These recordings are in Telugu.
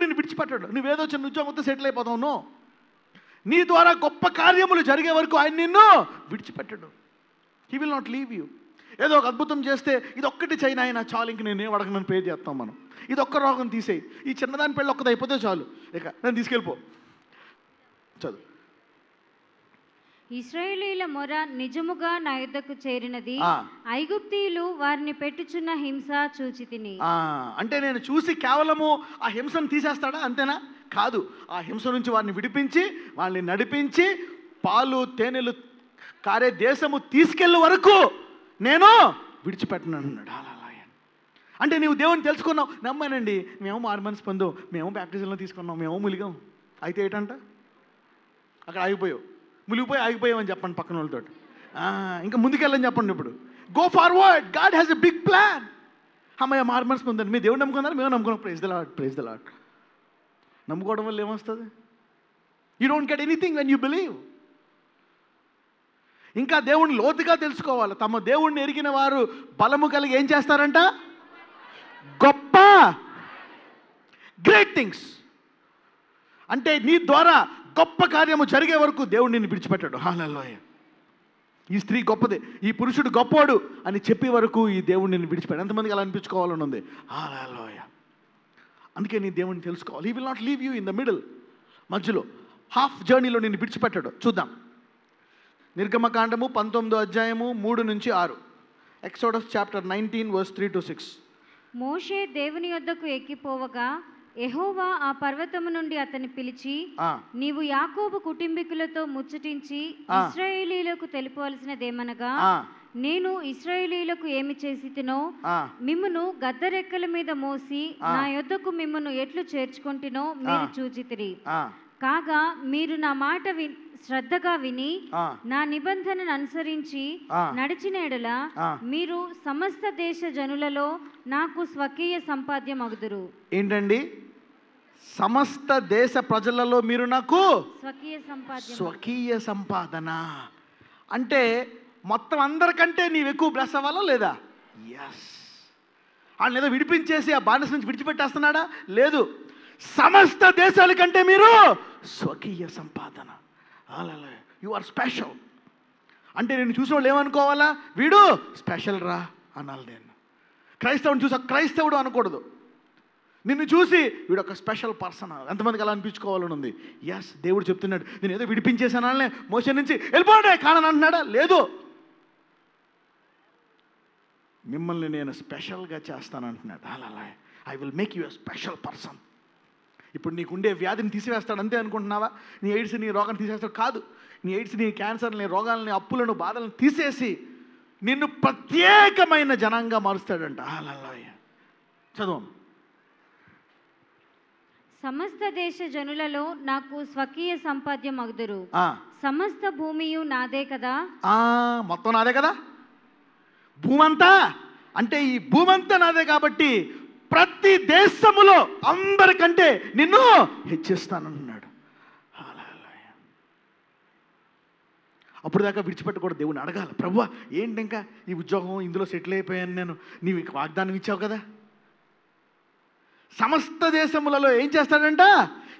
ఎప్పుడు నిన్ను విడిచిపెట్టాడు. నువ్వేదో చిన్న ఉద్యోగంతో సెటిల్ అయిపోతావు. నో, నీ ద్వారా గొప్ప కార్యములు జరిగే వరకు ఆయన నిన్ను విడిచిపెట్టడు. He will not leave you. ఏదో ఒక అద్భుతం చేస్తే ఇది ఒక్కటి చైనా అయినా చాలు, ఇంక నేను ఏం అడగనని ప్రేర్ చేస్తాం మనం. ఇది ఒక్క రోగం తీసేయి, ఈ చిన్నదాని పెళ్ళి ఒక్కది అయిపోతే చాలు, ఇక నేను తీసుకెళ్ళిపో. చదువు. ఇశ్రాయేలీయుల మొర నిజముగా నా యుద్ధకు చేరినది, ఐగుప్తీయులు వారిని పెట్టుచున్న హింస చూచితిని. అంటే నేను చూసి కేవలము ఆ హింసను తీసేస్తాడా అంతేనా? కాదు. ఆ హింస నుంచి వారిని విడిపించి వాళ్ళని నడిపించి పాలు తేనెలు కారే దేశము తీసుకెళ్ళే వరకు నేను విడిచిపెట్టను అన్నాడు. అలా అంటే నీవు దేవుని తెలుసుకున్నావు, నమ్మానండి, మేము మారు మనసు పొందాం, మేము బ్యాప్టిజంలో తీసుకున్నాం, మేము ములిగాం, అయితే ఏంటంట అక్కడ ఆగిపోయావు. ములిగిపోయి ఆగిపోయామని చెప్పండి పక్కన వాళ్ళతో. ఇంకా ముందుకెళ్ళని చెప్పండి. ఇప్పుడు go forward, God has a big plan. అమ్మాయి మారు మనసు పొందండి. మీ దేవుడు నమ్ముకున్నారు, మేము నమ్ముకున్నాం. Praise the Lord, praise the Lord. నమ్ముకోవడం వల్ల ఏమొస్తుంది? You don't get anything when you believe. ఇంకా దేవుణ్ణి లోతుగా తెలుసుకోవాలి. తమ దేవుణ్ణి ఎరిగిన వారు బలము కలిగి ఏం చేస్తారంట? గొప్ప గ్రేట్ థింగ్స్. అంటే నీ ద్వారా గొప్ప కార్యము జరిగే వరకు దేవుడు నిన్ను విడిచిపెట్టాడు. హల్లెలూయా. ఈ స్త్రీ గొప్పది, ఈ పురుషుడు గొప్పోడు అని చెప్పే వరకు ఈ దేవుడు నిన్ను విడిచిపెట్టాడు. ఎంతమందికి అలా అనిపించుకోవాలని ఉంది? హల్లెలూయా. అందుకే నీ దేవుడిని తెలుసుకోవాలి. He will not leave you in the middle, మధ్యలో హాఫ్ జర్నీలో నిన్ను విడిచిపెట్టాడు. చూద్దాం. నిర్గమకాండము 19వ అధ్యాయము 3 నుంచి 6. Exodus chapter 19 verse 3 to 6. మోషే దేవుని యొద్దకు ఎక్కిపోవగా యెహోవా ఆ పర్వతము నుండి అతన్ని పిలిచి, నీవు యాకోబు కుటుంబీకులతో ముచ్చటించి ఇశ్రాయేలీయులకు తెలుపవలసినదేమనగా, నేను ఇశ్రాయేలీయులకు ఏమి చేసితినో మిమ్మును గద్దరెక్కల మీద మోసి నా యొద్దకు మిమ్మును ఎట్లు చేర్చుకొంటినో మీరు చూచితిరి. కాగా మీరు నా మాట శ్రద్ధగా విని నా నిబంధనను అనుసరించి నడిచిన ఎడల మీరు సమస్త దేశ జనులలో నాకు స్వకీయ సంపాద్యం అగుదురు. ఏంటండి? సమస్త దేశ ప్రజలలో మీరు నాకు స్వకీయ సంపాదన. అంటే మొత్తం అందరికంటే నీవు ఎక్కువ బ్లెస్ అవ్వాలా లేదా? ఎస్. వాళ్ళని ఏదో విడిపించేసి ఆ బానిస నుంచి విడిచిపెట్టేస్తున్నాడా? లేదు. సమస్త దేశాల కంటే మీరు స్వకీయ సంపాదన. You are special. అంటే నేను చూసిన వాళ్ళు ఏమనుకోవాలా? వీడు స్పెషల్ రా అనాలి. నేను క్రైస్తవుని చూసా క్రైస్తవుడు అనకూడదు. నిన్ను చూసి వీడు ఒక స్పెషల్ పర్సన్. ఎంతమందికి అలా అనిపించుకోవాలని ఉంది? ఎస్. దేవుడు చెప్తున్నాడు, నేను ఏదో విడిపించేసానే మోషన్ నుంచి వెళ్ళిపోండి కానని అంటున్నాడా? లేదు. మిమ్మల్ని నేను స్పెషల్గా చేస్తానంటున్నాడు. అలా I will make you a special person. ఇప్పుడు నీకుండే వ్యాధిని తీసివేస్తాడు అంతే అనుకుంటున్నావా? నీ ఎయిడ్స్, నీ రోగాన్ని తీసేస్తాడు? కాదు. నీ ఎయిడ్స్, నీ క్యాన్సర్, నీ రోగాలని, అప్పులను, బాధలను తీసేసి నిన్ను ప్రత్యేకమైన జనంగా మారుస్తాడంట. చదువు. సమస్త దేశ జనులలో నాకు స్వకీయ సంపాద్యం అగుదురు. సమస్త భూమియు నాదే కదా. మొత్తం నాదే కదా. భూమంతా అంటే ఈ భూమంతా నాదే కాబట్టి ప్రతి దేశములో అందరికంటే నిన్ను హెచ్చిస్తానన్నాడు. అప్పుడు దాకా విడిచిపెట్టకూడదు. దేవుని అడగాలి, ప్రభువా ఏంటి ఇంకా ఈ ఉద్యోగం, ఇందులో సెటిల్ అయిపోయాను నేను, నీవు వాగ్దానం ఇచ్చావు కదా. సమస్త దేశములలో ఏం చేస్తాడంట?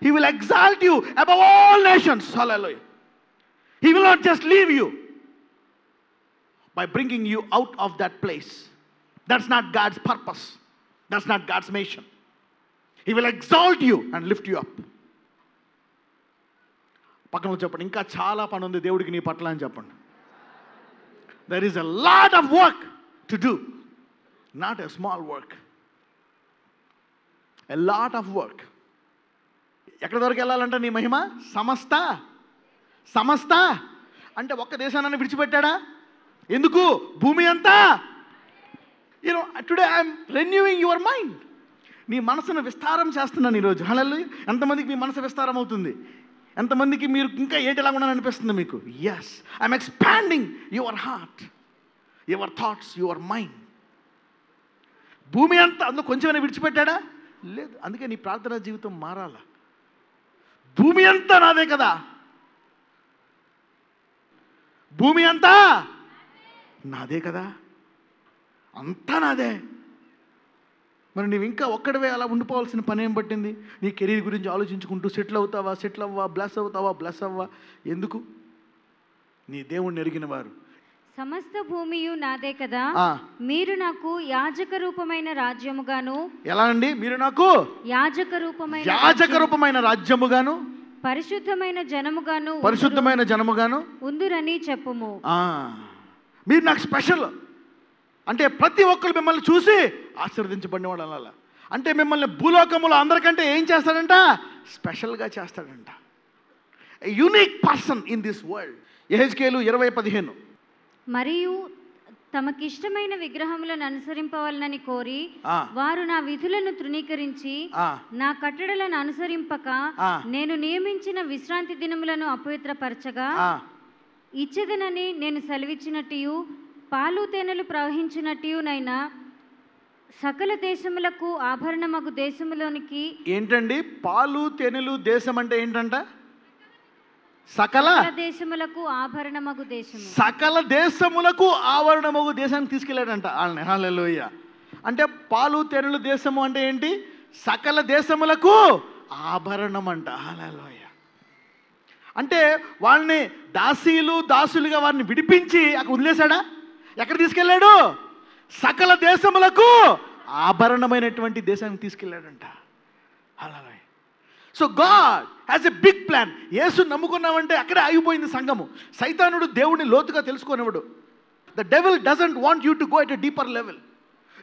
He will exalt you above all nations. హల్లెలూయా. He will not just leave you by bringing you out of that place. That's not God's purpose. That's not God's mission. He will exalt you and lift you up. పక్కన చెప్పండి, ఇంకా చాలా పని ఉంది దేవుడికి నీ పట్ల అని చెప్పండి. There is a lot of work to do, not a small work. A lot of work. ఎక్కడి వరకు వెళ్ళాలంటే నీ మహిమ సమస్త అంటే ఒక్క దేశాన్ని విడిచిపెట్టాడా? ఎందుకు? భూమి అంతా. Today I'm renewing your mind. నీ మనసును విస్తారం చేస్తున్నాను ఈరోజు. హల్లెలూయా. ఎంతమందికి మీ మనసు విస్తారం అవుతుంది? ఎంతమందికి మీరు ఇంకా ఏంటిలా ఉన్నాను అనిపిస్తుంది మీకు? Yes, I'm expanding your heart, your thoughts, your mind. భూమి అంతా అందులో కొంచెమైనా విడిచిపెట్టాడా? లేదు. అందుకే నీ ప్రార్థనా జీవితం మారాల. భూమి అంతా నాదే కదా. భూమి అంతా నాదే కదా. అంతా నాదే. మరి నువ్వు ఇంకా ఒక్కడవే అలా ఉండిపోవాల్సిన పని ఏం పట్టింది? నీ కెరీర్ గురించి ఆలోచించుకుంటూ సెటిల్ అవ్వా, బ్లెస్ అవ్వా. ఎందుకు? నీ దేవుణ్ణి ఎరిగిన వారు సమస్త భూమియు నాదే కదా, మీరు నాకు యాజక రూపమైన రాజ్యముగాను. ఎలా అండి? మీరు నాకు యాజక రూపమైన రాజ్యముగాను పరిశుద్ధమైన జనముగాను ఉందురని చెప్పుము. మీరు నాకు స్పెషల్ అంటే ప్రతి ఒక్కరు మిమ్మల్ని చూసి ఆశీర్వదించబడినవాడు అలా. అంటే మిమ్మల్ని భూలోకములో అందరికంటే ఏం చేస్తాడంట? స్పెషల్గా చేస్తాడంట. Unique person in this world. యెహెజ్కేలు 20:15. మరియు తమకిష్టమైన విగ్రహములను అనుసరింపవలనని కోరి వారు నా విధులను తృణీకరించి నా కట్టడలను అనుసరింపక నేను నియమించిన విశ్రాంతి దినములను అపవిత్రపరచగా ఇచ్చేదనని నేను సెలవిచ్చినట్టు పాలు తేనెలు ప్రవహించినట్టునైనా సకల దేశములకు ఆభరణమగు దేశములోనికి. ఏంటండి పాలు తేనెలు దేశం అంటే ఏంటంట? సకల దేశములకు ఆభరణమగు దేశము. సకల దేశములకు ఆవరణమగు దేశానికి తీసుకెళ్ళాడంట వాళ్ళని. హల్లెలూయా. అంటే పాలు తేనెలు దేశము అంటే ఏంటి? సకల దేశములకు ఆభరణం అంట. హల్లెలూయా. అంటే వాళ్ళని దాసులుగా వారిని విడిపించి అక్కడ వదిలేశాడా? ఎక్కడ తీసుకెళ్ళాడు? సకల దేశములకు ఆభరణమైనటువంటి దేశానికి తీసుకెళ్ళాడంట. Hallelujah. So God has a big plan. యేసు నమ్ముకున్నామంటే అక్కడే ఆగిపోయింది సంఘము. సైతానుడు దేవుడిని లోతుగా తెలుసుకునేవాడు. The devil doesn't want you to go at a deeper level.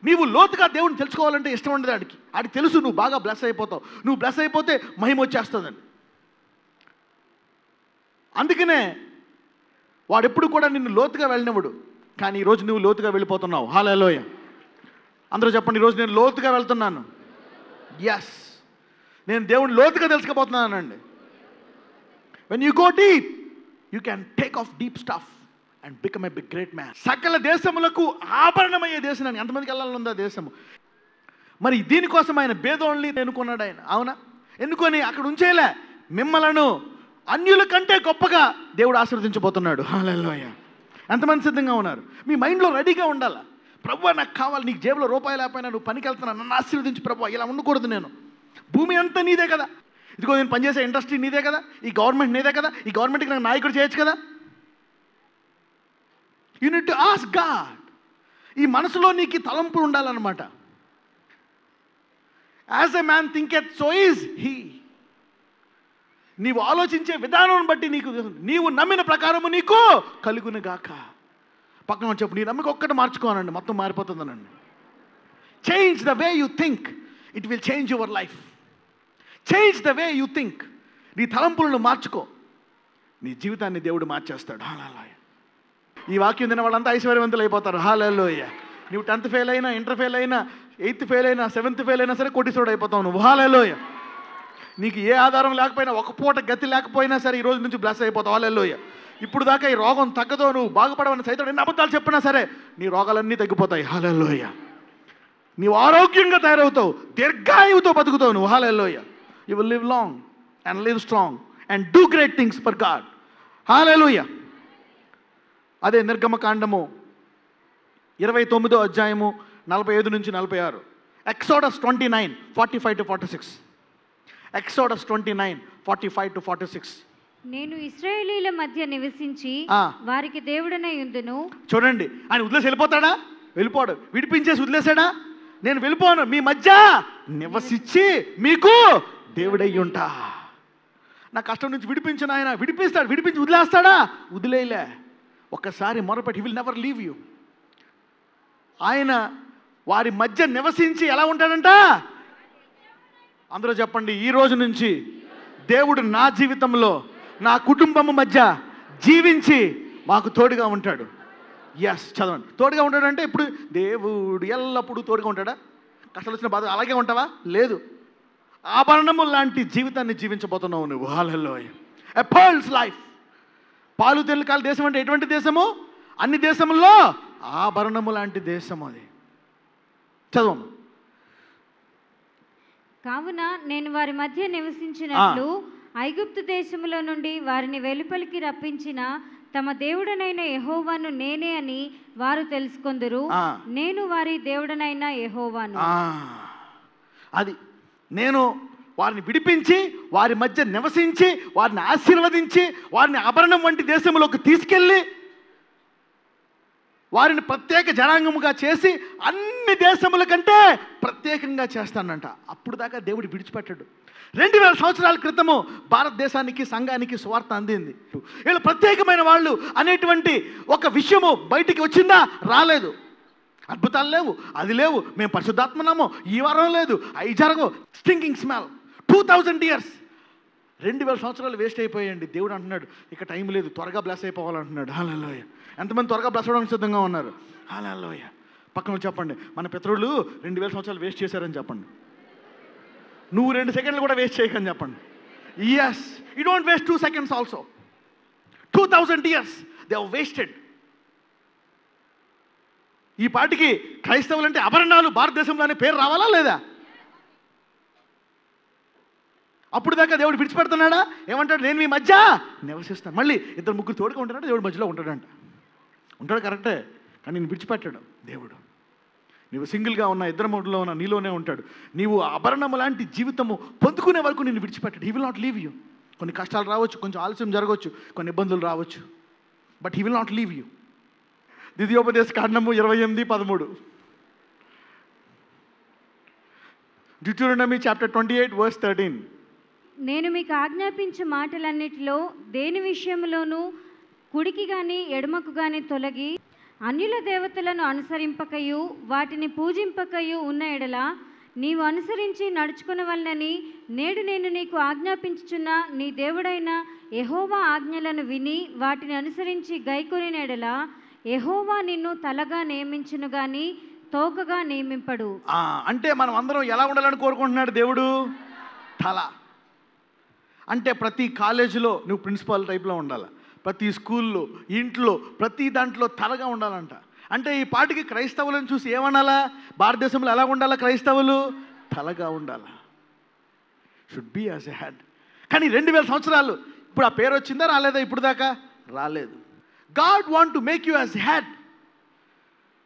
నీవు లోతుగా దేవుడిని తెలుసుకోవాలంటే ఇష్టం ఉండదు ఆడికి తెలుసు నువ్వు బాగా బ్లెస్ అయిపోతావు, నువ్వు బ్లెస్ అయిపోతే మహిమ వచ్చేస్తుందని. అందుకనే వాడెప్పుడు కూడా నిన్ను లోతుగా వెళ్ళినవాడు. కానీ ఈరోజు నువ్వు లోతుగా వెళ్ళిపోతున్నావు. హల్లెలూయా. అందరూ చెప్పండి, ఈరోజు నేను లోతుగా వెళ్తున్నాను. ఎస్, నేను దేవుని లోతుగా తెలుసుకోబోతున్నానండి. When you go deep you can take off deep stuff and become a big great man. సకల దేశములకు ఆభరణమయ్యే దేశం. ఎంతమందికి వెళ్ళాలనుందా దేశము? మరి దీనికోసం ఆయన భేదోళ్ళని ఎన్నుకున్నాడు ఆయన. అవునా? ఎన్నుకొని అక్కడ ఉంచేలే. మిమ్మలను అన్యుల కంటే గొప్పగా దేవుడు ఆశీర్వదించబోతున్నాడు. హల్లెలూయా. ఎంతమంది సిద్ధంగా ఉన్నారు? మీ మైండ్లో రెడీగా ఉండాలి. ప్రభువా నాకు కావాలి, నీకు జేబులో రూపాయలు లేకపోయినా నువ్వు పనికి వెళ్తున్నాను, నన్ను ఆశీర్వదించు ప్రభువా. ఇలా ఉండకూడదు. నేను భూమి అంతా నీదే కదా, ఇదిగో నేను పనిచేసే ఇండస్ట్రీ నీదే కదా, ఈ గవర్నమెంట్ నీదే కదా, ఈ గవర్నమెంట్కి నాకు నాయకుడు చేయొచ్చు కదా. You need to ask God. ఈ మనసులో నీకు తలంపులు ఉండాలన్నమాట. As a man thinketh so is he. నీవు ఆలోచించే విధానం బట్టి నీవు నమ్మిన ప్రకారము నీకు కలుగును గాక. పక్కన చెప్పు, నీ నమ్మిక ఒక్కటి మార్చుకోనండి, మొత్తం మారిపోతుందనండి. Change the way you think, it will change your life. Change the way you think. నీ తలంపులను మార్చుకో, నీ జీవితాన్ని దేవుడు మార్చేస్తాడు. హల్లెలూయా. ఈ వాక్యం విన్న వాళ్ళంతా ఐశ్వర్యవంతులు అయిపోతారు. హల్లెలూయా. నువ్వు 10th ఫెయిల్ అయినా, ఇంటర్ ఫెయిల్ అయినా, 8th ఫెయిల్ అయినా, 7th ఫెయిల్ అయినా సరే కోటీశ్వరుడు అయిపోతావు నువ్వు. హల్లెలూయా. నీకు ఏ ఆధారం లేకపోయినా, ఒక పూట గతి లేకపోయినా సరే ఈ రోజు నుంచి బ్లెస్ అయిపోతావు. హల్లెలూయా. ఇప్పుడు దాకా ఈ రోగం తగ్గదో, నువ్వు బాగుపడవని సైతం ఎన్ని అబద్ధాలు చెప్పినా సరే నీ రోగాలన్నీ తగ్గిపోతాయి. హల్లెలూయా. నీవు ఆరోగ్యంగా తయారవుతావు, దీర్ఘాయువుతో బతుకుతావు నువ్వు. Hallelujah. You will live long and live strong and do great things for God. Hallelujah. అదే నిర్గమకాండము 29వ అధ్యాయము 45 నుంచి 46. ఎక్సోడస్ 29, 45-46. ఎక్సోడస్ 29, 45-46. నేను ఇశ్రాయేలీల మధ్య నివసించి వారికి దేవుడనై ఉందును. చూడండి, ఆయన వదిలేసి వెళ్ళిపోతాడా? వెళ్ళిపోడు. విడిపించేసి వదిలేసాడా? నేను వెళ్ళిపోను, మీ మధ్య నివసించి మీకు దేవుడై ఉంటా. నా కష్టం నుంచి విడిపించిన ఆయన విడిపిస్తాడు. విడిపించి వదిలేస్తాడా? వదిలేయలే. ఒక్కసారి మొరపెట్టి, he will never leave you. ఆయన వారి మధ్య నివసించి ఎలా ఉంటాడంట? అందరూ చెప్పండి, ఈ రోజు నుంచి దేవుడు నా జీవితంలో, నా కుటుంబం మధ్య జీవించి మాకు తోడుగా ఉంటాడు. ఎస్, చదవండి. తోడుగా ఉంటాడంటే ఇప్పుడు దేవుడు ఎల్లప్పుడూ తోడుగా ఉంటాడా? కష్టాలు వచ్చిన బాధ అలాగే ఉంటావా? లేదు. ఆభరణము లాంటి జీవితాన్ని జీవించబోతున్నావు నువ్వు. హల్లెలూయా. ఎ పర్ల్స్ లైఫ్. పాలు తెల్లకాల దేశం అంటే ఎటువంటి దేశము? అన్ని దేశముల్లో ఆభరణము లాంటి దేశం అది. చదవము. కావున నేను వారి మధ్య నివసించినట్లు ఐగుప్తు దేశములో నుండి వారిని వెలుపలికి రప్పించిన తమ దేవుడనైన యెహోవాను నేనే అని వారు తెలుసుకొందురు. నేను వారి దేవుడనైన యెహోవాను. అది నేను వారిని విడిపించి వారి మధ్య నివసించి వారిని ఆశీర్వదించి వారిని ఆభరణం వంటి దేశంలోకి తీసుకెళ్ళి వారిని ప్రత్యేక జనాంగముగా చేసి అన్ని దేశముల కంటే ప్రత్యేకంగా చేస్తానంట. అప్పుడు దాకా దేవుడు విడిచిపెట్టాడు. 2000 సంవత్సరాల క్రితము భారతదేశానికి సంఘానికి సువార్త అందింది. వీళ్ళు ప్రత్యేకమైన వాళ్ళు అనేటువంటి ఒక విషయము బయటికి వచ్చిందా? రాలేదు. అద్భుతాలు లేవు, అది లేవు, మేము పరిశుద్ధాత్మనామో ఈ వారం లేదు, అవి జరగవు, స్టింకింగ్ స్మెల్. 2000 years 2000 సంవత్సరాలు వేస్ట్ అయిపోయాయండి. దేవుడు అంటున్నాడు ఇక టైం లేదు, త్వరగా బ్లెస్ అయిపోవాలంటున్నాడు. హల్లెలూయా. ఎంతమంది త్వరగా బ్లెస్ అవ్వడానికి సిద్ధంగా ఉన్నారు? హల్లెలూయా. పక్కన చెప్పండి, మన పితరులు 2000 సంవత్సరాలు వేస్ట్ చేశారని చెప్పండి. నువ్వు 2 సెకండ్లు కూడా వేస్ట్ చేయకని చెప్పండి. Yes, you don't waste 2 seconds also. 2000 years they have wasted. ఈ పాటికి క్రైస్తవులంటే అభరణాలు భారతదేశంలోనే పేరు రావాలా లేదా? అప్పుడు దాకా దేవుడు విడిచిపెడుతున్నాడా? ఏమంటాడు? నేను మీ మధ్య నివసిస్తాను. మళ్ళీ 2-3 తోడుగా ఉంటాడంటే దేవుడు మధ్యలో ఉంటాడంట. ఉంటాడు, కరెక్టే, కానీ నేను విడిచిపెట్టాడు దేవుడు. నీవు సింగిల్గా ఉన్నా, 2 మూడులో ఉన్నా, నీలోనే ఉంటాడు. నీవు ఆభరణము లాంటి జీవితము పొందుకునే వరకు నిన్ను విడిచిపెట్టాడు. He will not leave you. కొన్ని కష్టాలు రావచ్చు, కొంచెం ఆలస్యం జరగవచ్చు, కొన్ని ఇబ్బందులు రావచ్చు, but he will not leave you. ద్వితీయోపదేశ కాండము 28:13. Deuteronomy chapter 28 verse 13. నేను మీకు ఆజ్ఞాపించే మాటలన్నిటిలో దేని విషయంలోనూ కుడికి గాని ఎడమకు గాని తొలగి అన్యుల దేవతలను అనుసరింపకయు వాటిని పూజింపకయు ఉన్న ఎడల నీవు అనుసరించి నడుచుకునవలనని నేడు నేను నీకు ఆజ్ఞాపించుచున్న నీ దేవుడైన యెహోవా ఆజ్ఞలను విని వాటిని అనుసరించి గైకొనిన ఎడల యెహోవా నిన్ను తలగా నియమించును గాని తోకగా నియమింపడు. అంటే మనం అందరం ఎలా ఉండాలని కోరుకుంటున్నాడు దేవుడు? తల. అంటే ప్రతి కాలేజీలో నువ్వు ప్రిన్సిపాల్ టైప్లో ఉండాలి, ప్రతి స్కూల్లో, ఇంట్లో, ప్రతి దాంట్లో తలగా ఉండాలంట. అంటే ఈ పాటికి క్రైస్తవులను చూసి ఏమనాలా? భారతదేశంలో ఎలా ఉండాలా క్రైస్తవులు? తలగా ఉండాలా. Should be as a head. కానీ 2000 సంవత్సరాలు ఇప్పుడు ఆ పేరు వచ్చిందా? రాలేదా? ఇప్పుడు దాకా రాలేదు. God want to make you as head.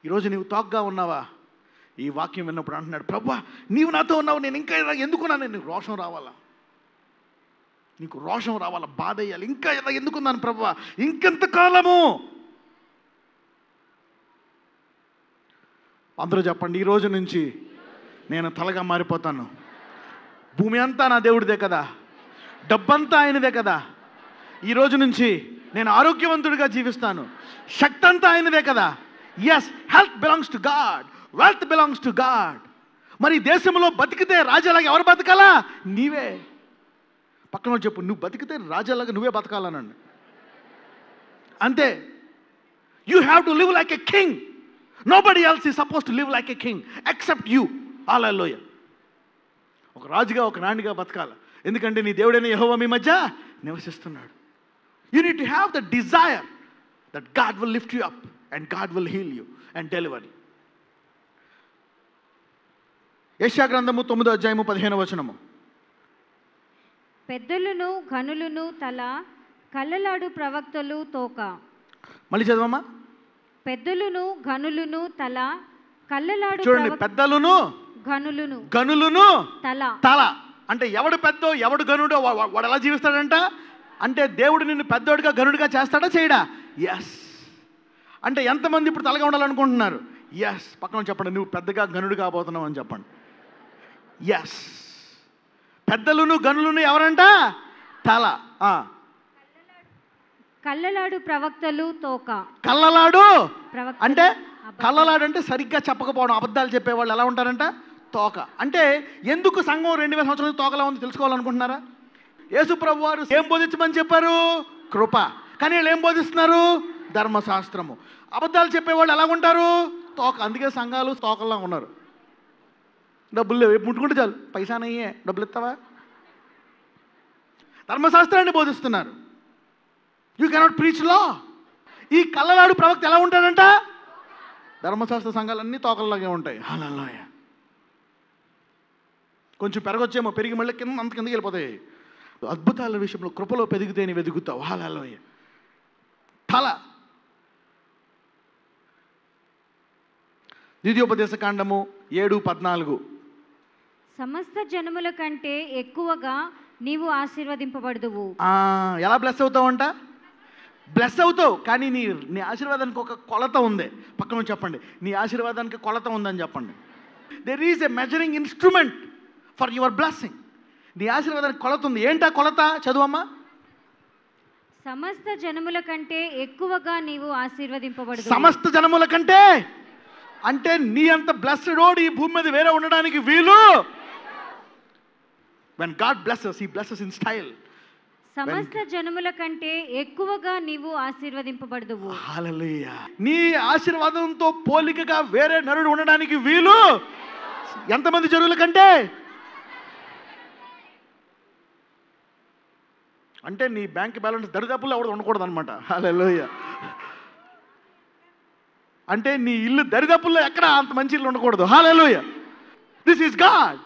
ఈరోజు నీవు తోకగా ఉన్నావా? ఈ వాక్యం విన్నప్పుడు అంటున్నాడు, ప్రభువా నీవు నాతో ఉన్నావు, నేను ఇంకా ఎందుకున్నాను? నీకు రోషం రావాలా, నీకు రోషం రావాలా, బాధ అయ్యాలి. ఇంకా ఎందుకున్నాను ప్రభువా, ఇంకెంతకాలము? అందరూ చెప్పండి, ఈ రోజు నుంచి నేను తలగా మారిపోతాను. భూమి అంతా నా దేవుడిదే కదా, డబ్బంతా ఆయనదే కదా. ఈ రోజు నుంచి నేను ఆరోగ్యవంతుడిగా జీవిస్తాను, శక్తి అంతా ఆయనదే కదా. Yes, health belongs to God, wealth belongs to God. మరి దేశంలో బతికితే రాజాలాగా ఎవరు బతకాలా? నీవే. పక్కన చెప్పు, నువ్వు బతికితే రాజాలాగా నువ్వే బతకాలనండి. అంతే. You have to live like a king. Nobody else is suppose to live like a king except you. Hallelujah. ఒక రాజుగా, ఒక రాణిగా బతకాల. ఎందుకంటే నీ దేవుడైన యెహోవా మీ మధ్య నివసిస్తున్నాడు. You need to have the desire that God will lift you up and God will heal you and deliver you. యెషయా గ్రంథము 9:15. పెద్దలను ఘనులను తల, కళ్ళలాడు ప్రవక్తలు తోక. మళ్ళీ చదవమ్మా. పెద్దలను ఘనులను తల, కళ్ళలాడు. చూడండి, పెద్దలను గనులను తల. తల అంటే ఎవడు పెద్దో ఎవడు గనుడో వాడు ఎలా జీవిస్తాడంట? అంటే దేవుడు నిన్ను పెద్దోడిగా గనుడిగా చేస్తాడా చేయడా? ఎస్. అంటే ఎంతమంది ఇప్పుడు తలగా ఉండాలనుకుంటున్నారు? ఎస్. పక్కన చెప్పండి, నువ్వు పెద్దగా గనుడు కాబోతున్నావు అని చెప్పండి. ఎస్. పెద్దలను గనులను ఎవరంట? తల. కళ్ళలాడు ప్రవక్తలు తోక. కళ్ళలాడు అంటే కళ్ళలాడు అంటే సరిగ్గా చెప్పకపోవడం, అబద్ధాలు చెప్పేవాళ్ళు ఎలా ఉంటారంట? తోక. అంటే ఎందుకు సంఘం 2000 సంవత్సరాల తోకలా ఉంది తెలుసుకోవాలనుకుంటున్నారా? యేసు ప్రభు వారు ఏం బోధించమని చెప్పారు? కృప. కానీ వీళ్ళు ఏం బోధిస్తున్నారు? ధర్మశాస్త్రము. అబద్ధాలు చెప్పేవాళ్ళు ఎలా ఉంటారు? తోక. అందుకే సంఘాలు తోకల్లా ఉన్నారు. డబ్బులు లేవు, ముట్టుకుంటే చాలు, పైసానయ్యే, డబ్బులు ఇస్తావా? ధర్మశాస్త్రాన్ని బోధిస్తున్నారు. యూ కెనాట్ ప్రీచ్ లా. ఈ కళ్ళలాడు ప్రవక్త ఎలా ఉంటాడంట? ధర్మశాస్త్ర సంఘాలన్నీ తోకల్లాగే ఉంటాయి. హల్లెలూయా. కొంచెం పెరగొచ్చేమో, పెరిగి మళ్ళీ అంత కిందకి వెళ్ళిపోతాయి. అద్భుతాల విషయంలో కృపలో పెరిగితే నీ వెతుకుతావు. హల్లెలూయా. తల. ద్వితీయోపదేశ కాండము 7:14. సమస్త జనముల కంటే ఎక్కువగా నీవు ఆశీర్వదింపబడుదువు. ఎలా బ్లెస్ అవుతావంట? బ్లెస్ అవుతావు, కానీ నీ ఆశీర్వాదానికి ఒక కొలత ఉంది. పక్కన చెప్పండి, నీ ఆశీర్వాదానికి కొలత ఉందని చెప్పండి. There is a measuring instrument for your blessing. నీ ఆశీర్వాదానికి కొలత ఉంది. ఏంటా కొలత? చదువమ్మా. సమస్త జనముల కంటే ఎక్కువగా నీవు ఆశీర్వదింపబడుదువు. సమస్త జనముల కంటే అంటే నీ అంత బ్లెస్డ్ ఈ భూమి మీద వేరే ఉండడానికి వీలు. when God blesses, he blesses in style. సమస్త జనముల కంటే ఎక్కువగా నీవు ఆశీర్వదింపబడుదువు. హల్లెలూయా. నీ ఆశీర్వాదంతో పోలికగా వేరే నరుడు ఉండడానికి వీలు. ఎంతమంది జనుల కంటే? అంటే నీ బ్యాంక్ బ్యాలెన్స్ దరిదాపుల్లో ఎవరు ఉండకూడదు అనమాట. హల్లెలూయా. అంటే నీ ఇల్లు దరిదాపుల్లో ఎక్కడ అంత మంచి ఇల్లు ఉండకూడదు. హల్లెలూయా. This is God.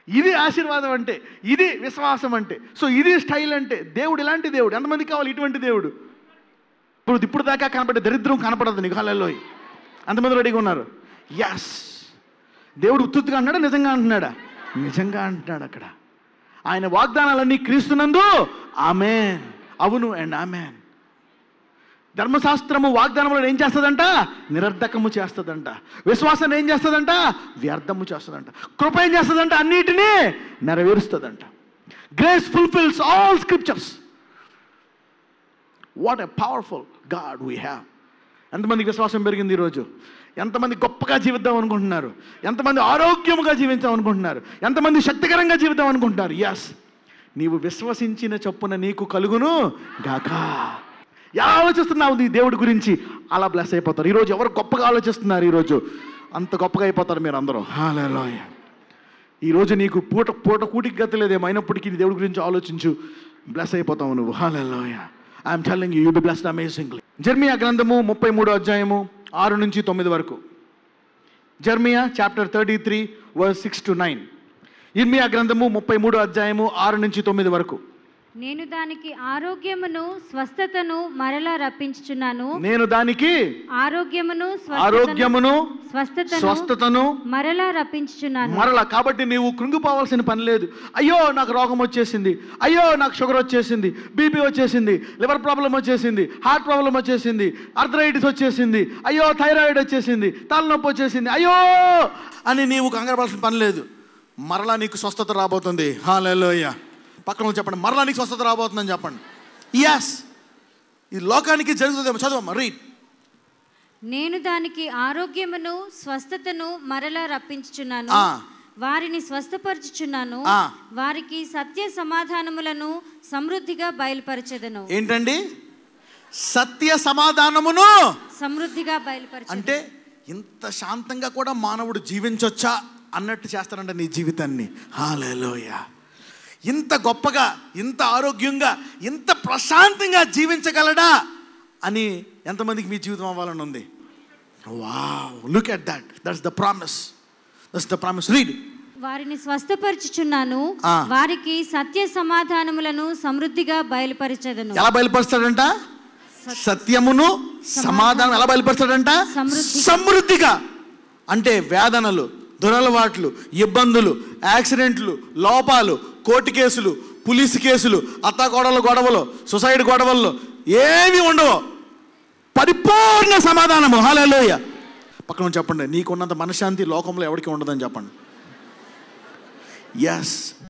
ఇది ఆశీర్వాదం అంటే, ఇది విశ్వాసం అంటే. సో ఇది స్టైల్ అంటే. దేవుడు ఇలాంటి దేవుడు. ఎంతమందికి కావాలి ఇటువంటి దేవుడు? ఇప్పుడు దాకా కనపడే దరిద్రం కనపడదు నీకు. హల్లెలూయా. అంతమంది రెడీగా ఉన్నారు? ఎస్. దేవుడు ఉత్తుగా అంటున్నాడా, నిజంగా అంటున్నాడా? నిజంగా అంటున్నాడు. అక్కడ ఆయన వాగ్దానాలన్నీ క్రీస్తునందు ఆమేన్, అవును అండ్ ఆమేన్. ధర్మశాస్త్రము వాగ్దానములను ఏం చేస్తుందంట? నిరర్ధకము చేస్తుందంట. విశ్వాసాన్ని ఏం చేస్తుందంట? వ్యర్థము చేస్తుందంట. కృప ఏం చేస్తుందంట? అన్నిటినీ నెరవేరుస్తుందంట. Grace fulfils all scriptures. What a powerful God we have. ఎంతమందికి విశ్వాసం పెరిగింది ఈరోజు? ఎంతమంది గొప్పగా జీవిద్దాం అనుకుంటున్నారు? ఎంతమంది ఆరోగ్యముగా జీవించాం అనుకుంటున్నారు? ఎంతమంది శక్తికరంగా జీవిద్దాం అనుకుంటున్నారు? ఎస్, నీవు విశ్వసించిన చొప్పున నీకు కలుగును గాక. ఎలా ఆలోచిస్తున్నావు నీ దేవుడి గురించి? అలా బ్లెస్ అయిపోతారు. ఈరోజు ఎవరు గొప్పగా ఆలోచిస్తున్నారు? ఈరోజు అంత గొప్పగా అయిపోతారు మీరు అందరూ. హల్లెలూయా. ఈరోజు నీకు పూట కూటికి గతి లేదేమో, అయినప్పటికీ నీ దేవుడి గురించి ఆలోచించు, బ్లెస్ అయిపోతావు నువ్వు. Hallelujah. I'm telling you, you be blessed amazingly. Jeremiah గ్రంథము 33వ అధ్యాయము 6 నుంచి 9 వరకు. Jeremiah chapter 33 verse 6 to 9. ఇర్మియా గ్రంథము 33వ అధ్యాయము 6 నుంచి 9 వరకు. నేను దానికి ఆరోగ్యమును స్వస్థతను మరలా రప్పించుచున్నాను. నేను దానికి ఆరోగ్యమును స్వస్థతను మరలా రప్పించుచున్నాను. మరలా. కాబట్టి నీవు కృంగిపోవాల్సిన పని లేదు. అయ్యో నాకు రోగం వచ్చేసింది, అయ్యో నాకు షుగర్ వచ్చేసింది, బీపీ వచ్చేసింది, లివర్ ప్రాబ్లం వచ్చేసింది, హార్ట్ ప్రాబ్లం వచ్చేసింది, ఆర్థరైటిస్ వచ్చేసింది, అయ్యో థైరాయిడ్ వచ్చేసింది, తలనొప్పి వచ్చేసింది, అయ్యో అని నీవు కంగారు పడాల్సిన పని లేదు. మరలా నీకు స్వస్థత రాబోతుంది. హల్లెలూయా. పక్కన చెప్పండి, మరలా నీకు స్వస్థత రాబోతుందని చెప్పండి. ఎస్, ఈ లోకానికి జరుగుతుందేమో. చదువమ్మా, రీడ్. నేను దానికి ఆరోగ్యమును స్వస్థతను మరలా రప్పించుచున్నాను. వారిని స్వస్థపరచుచున్నాను. వారికి సత్య సమాధానములను సమృద్ధిగా బయలుపరచెదను. ఏంటండి? సత్య సమాధానమును సమృద్ధిగా బయలుపరచెదను. అంటే ఇంత శాంతంగా కూడా మానవుడు జీవించొచ్చా అన్నట్టు చేస్తారంట నీ జీవితాన్ని. హల్లెలూయా. ఇంత గొప్పగా, ఇంత ఆరోగ్యంగా, ఇంత ప్రశాంతంగా జీవించగలడా అని ఎంతమందికి మీ జీవితం అవ్వాలని ఉంది? Wow, look at that. That's the promise. That's the promise. Read. వారిని స్వస్థపరచుచున్నాను. వారికి సత్య సమాధానములను సమృద్ధిగా బయలుపరచెదను. ఎలా బయలుపరుస్తాడంట? సత్యమును సమాధానం ఎలా బయలుపరుస్తాడంట? సమృద్ధిగా. అంటే వేదనలు, దురలవాట్లు, ఇబ్బందులు, యాక్సిడెంట్లు, లోపాలు, కోర్టు కేసులు, పోలీసు కేసులు, అత్తాకోడళ్ళ గొడవలు, సొసైటీ గొడవల్లో ఏమీ ఉండవు. పరిపూర్ణ సమాధానము. హల్లెలూయా. పక్కన చెప్పండి, నీకున్నంత మనశ్శాంతి లోకంలో ఎవరికి ఉండదని చెప్పండి. ఎస్.